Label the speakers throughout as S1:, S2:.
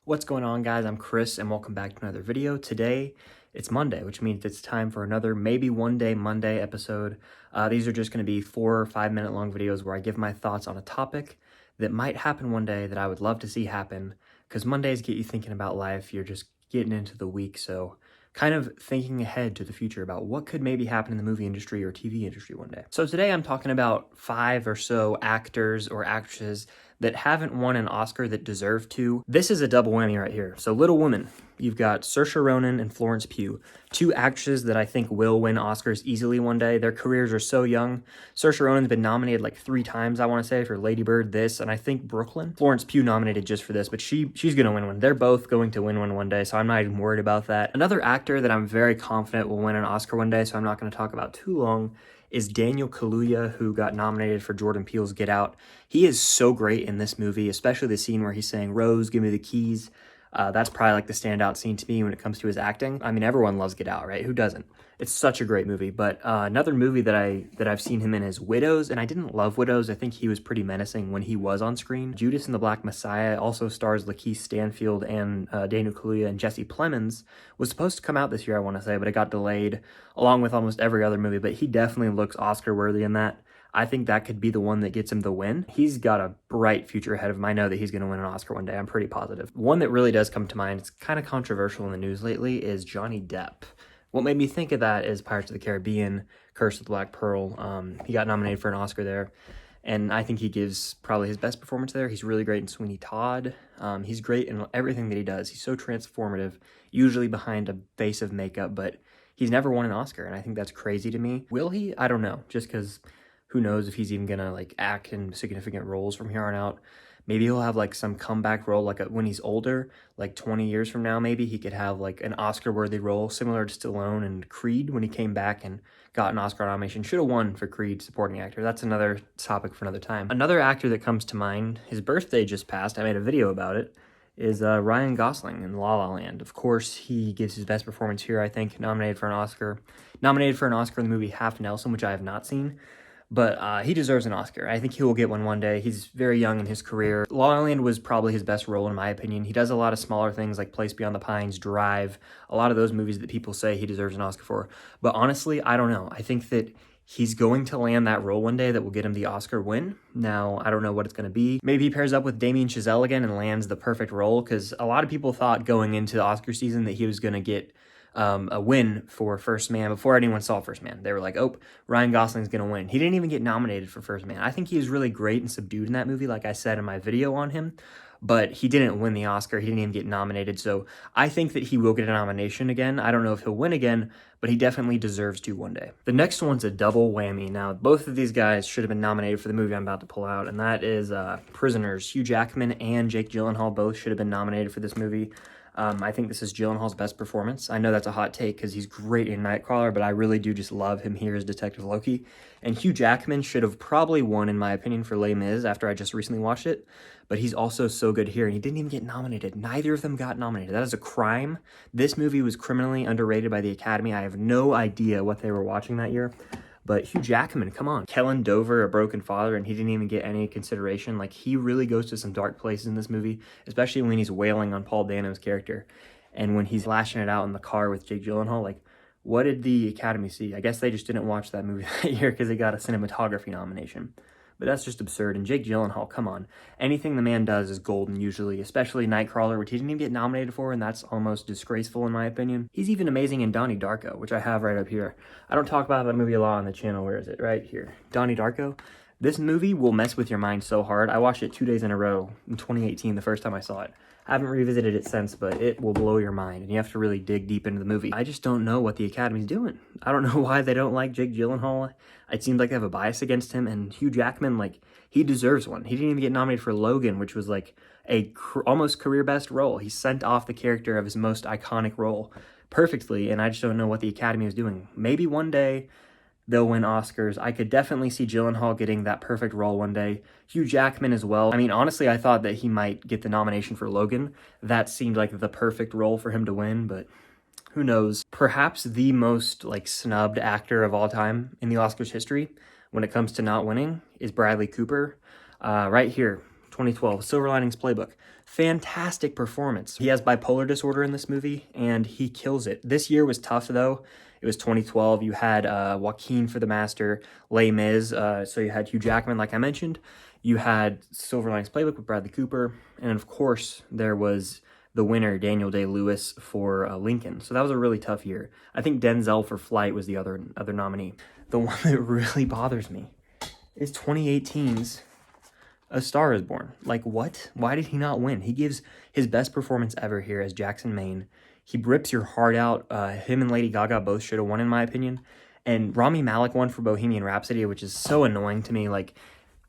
S1: What's going on, guys? I'm Chris and welcome back to another video. Today it's Monday, which means it's time for another maybe one day Monday episode. These are just going to be 4 or 5 minute long videos where I give my thoughts on a topic that might happen one day that I would love to see happen, because Mondays get you thinking about life. You're just getting into the week, so kind of thinking ahead to the future about what could maybe happen in the movie industry or TV industry one day. So today I'm talking about 5 or so actors or actresses that haven't won an Oscar that deserve to. This is a double whammy right here. So Little Women, you've got Saoirse Ronan and Florence Pugh, 2 actresses that I think will win Oscars easily one day. Their careers are so young. Saoirse Ronan's been nominated like 3 times, I want to say, for Lady Bird, this, and I think Brooklyn. Florence Pugh nominated just for this, but she's going to win one. They're both going to win one day, so I'm not even worried about that. Another actor that I'm very confident will win an Oscar one day, so I'm not going to talk about too long, is Daniel Kaluuya, who got nominated for Jordan Peele's Get Out. He is so great in this movie, especially the scene where he's saying, "Rose, give me the keys." That's probably like the standout scene to me when it comes to his acting. I mean, everyone loves Get Out, right? Who doesn't? It's such a great movie. But another movie that I've seen him in is Widows, and I didn't love Widows. I think he was pretty menacing when he was on screen. Judas and the Black Messiah also stars Lakeith Stanfield and Daniel Kaluuya, and Jesse Plemons. Was supposed to come out this year, I want to say, but it got delayed, along with almost every other movie. But he definitely looks Oscar worthy in that. I think that could be the one that gets him the win. He's got a bright future ahead of him. I know that he's going to win an Oscar one day. I'm pretty positive. One that really does come to mind, it's kind of controversial in the news lately, is Johnny Depp. What made me think of that is Pirates of the Caribbean, Curse of the Black Pearl. He got nominated for an Oscar there, and I think he gives probably his best performance there. He's really great in Sweeney Todd. He's great in everything that he does. He's so transformative, usually behind a face of makeup, but he's never won an Oscar, and I think that's crazy to me. Will he? I don't know, just because who knows if he's even gonna like act in significant roles from here on out. Maybe he'll have like some comeback role, like when he's older, like 20 years from now, maybe he could have like an Oscar-worthy role similar to Stallone and Creed when he came back and got an Oscar nomination. Should have won for Creed supporting actor. That's another topic for another time. Another actor that comes to mind, his birthday just passed, I made a video about it, is Ryan Gosling in La La Land. Of course, he gives his best performance here, I think, nominated for an Oscar. Nominated for an Oscar in the movie Half Nelson, which I have not seen. But he deserves an Oscar. I think he will get one day. He's very young in his career. La La Land was probably his best role, in my opinion. He does a lot of smaller things like Place Beyond the Pines, Drive, a lot of those movies that people say he deserves an Oscar for. But honestly, I don't know. I think that he's going to land that role one day that will get him the Oscar win. Now, I don't know what it's going to be. Maybe he pairs up with Damien Chazelle again and lands the perfect role, because a lot of people thought going into the Oscar season that he was going to get a win for First Man before anyone saw First Man. They were like, oh, Ryan Gosling's going to win. He didn't even get nominated for First Man. I think he was really great and subdued in that movie, like I said in my video on him, but he didn't win the Oscar. He didn't even get nominated, so I think that he will get a nomination again. I don't know if he'll win again, but he definitely deserves to one day. The next one's a double whammy. Now, both of these guys should have been nominated for the movie I'm about to pull out, and that is Prisoners. Hugh Jackman and Jake Gyllenhaal both should have been nominated for this movie. I think this is Gyllenhaal's best performance. I know that's a hot take because he's great in Nightcrawler, but I really do just love him here as Detective Loki. And Hugh Jackman should have probably won, in my opinion, for Les Mis after I just recently watched it. But he's also so good here, and he didn't even get nominated. Neither of them got nominated. That is a crime. This movie was criminally underrated by the Academy. I have no idea what they were watching that year. But Hugh Jackman, come on. Kellen Dover, A Broken Father, and he didn't even get any consideration. Like, he really goes to some dark places in this movie, especially when he's wailing on Paul Dano's character. And when he's lashing it out in the car with Jake Gyllenhaal, like, what did the Academy see? I guess they just didn't watch that movie that year because it got a cinematography nomination. But that's just absurd. And Jake Gyllenhaal, come on. Anything the man does is golden usually, especially Nightcrawler, which he didn't even get nominated for, and that's almost disgraceful in my opinion. He's even amazing in Donnie Darko, which I have right up here. I don't talk about that movie a lot on the channel. Where is it? Right here. Donnie Darko. This movie will mess with your mind so hard. I watched it 2 days in a row in 2018, the first time I saw it. I haven't revisited it since, but it will blow your mind, and you have to really dig deep into the movie. I just don't know what the Academy's doing. I don't know why they don't like Jake Gyllenhaal. It seems like they have a bias against him, and Hugh Jackman, like, he deserves one. He didn't even get nominated for Logan, which was like a almost career best role. He sent off the character of his most iconic role perfectly, and I just don't know what the Academy is doing. Maybe one day they'll win Oscars. I could definitely see Gyllenhaal getting that perfect role one day. Hugh Jackman as well. I mean, honestly, I thought that he might get the nomination for Logan. That seemed like the perfect role for him to win, but who knows? Perhaps the most, like, snubbed actor of all time in the Oscars history when it comes to not winning is Bradley Cooper. Right here, 2012, Silver Linings Playbook. Fantastic performance. He has bipolar disorder in this movie, and he kills it. This year was tough, though. It was 2012. You had Joaquin for The Master, Les Mis, so you had Hugh Jackman, like I mentioned. You had Silver Linings Playbook with Bradley Cooper, and of course, there was the winner, Daniel Day-Lewis, for Lincoln. So that was a really tough year. I think Denzel for Flight was the other nominee. The one that really bothers me is 2018's A Star Is Born. Like, what? Why did he not win? He gives his best performance ever here as Jackson Maine. He rips your heart out. Him and Lady Gaga both should have won, in my opinion. And Rami Malek won for Bohemian Rhapsody, which is so annoying to me. Like,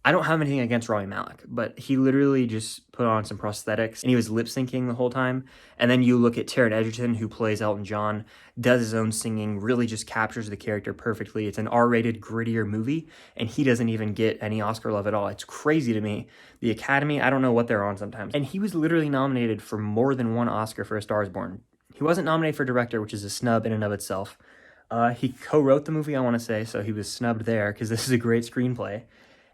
S1: I don't have anything against Rami Malek, but he literally just put on some prosthetics and he was lip syncing the whole time. And then you look at Taron Egerton, who plays Elton John, does his own singing, really just captures the character perfectly. It's an R-rated, grittier movie, and he doesn't even get any Oscar love at all. It's crazy to me. The Academy, I don't know what they're on sometimes. And he was literally nominated for more than one Oscar for A Star Is Born. He wasn't nominated for director, which is a snub in and of itself. He co-wrote the movie, I want to say, so he was snubbed there because this is a great screenplay.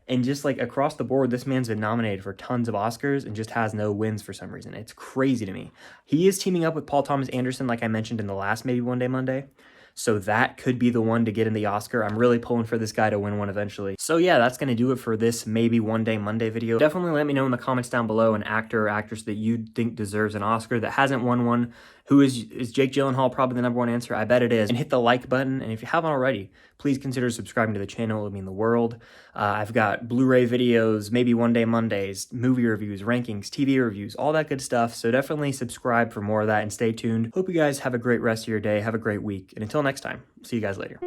S1: And just like across the board, this man's been nominated for tons of Oscars and just has no wins for some reason. It's crazy to me. He is teaming up with Paul Thomas Anderson, like I mentioned in the last Maybe One Day Monday. So that could be the one to get in the Oscar. I'm really pulling for this guy to win one eventually. So yeah, that's going to do it for this Maybe One Day Monday video. Definitely let me know in the comments down below an actor or actress that you think deserves an Oscar that hasn't won one. Who is Jake Gyllenhaal probably the #1 answer? I bet it is. And hit the like button. And if you haven't already, please consider subscribing to the channel. It would mean the world. I've got Blu-ray videos, Maybe One Day Mondays, movie reviews, rankings, TV reviews, all that good stuff. So definitely subscribe for more of that and stay tuned. Hope you guys have a great rest of your day. Have a great week. And until next time, see you guys later.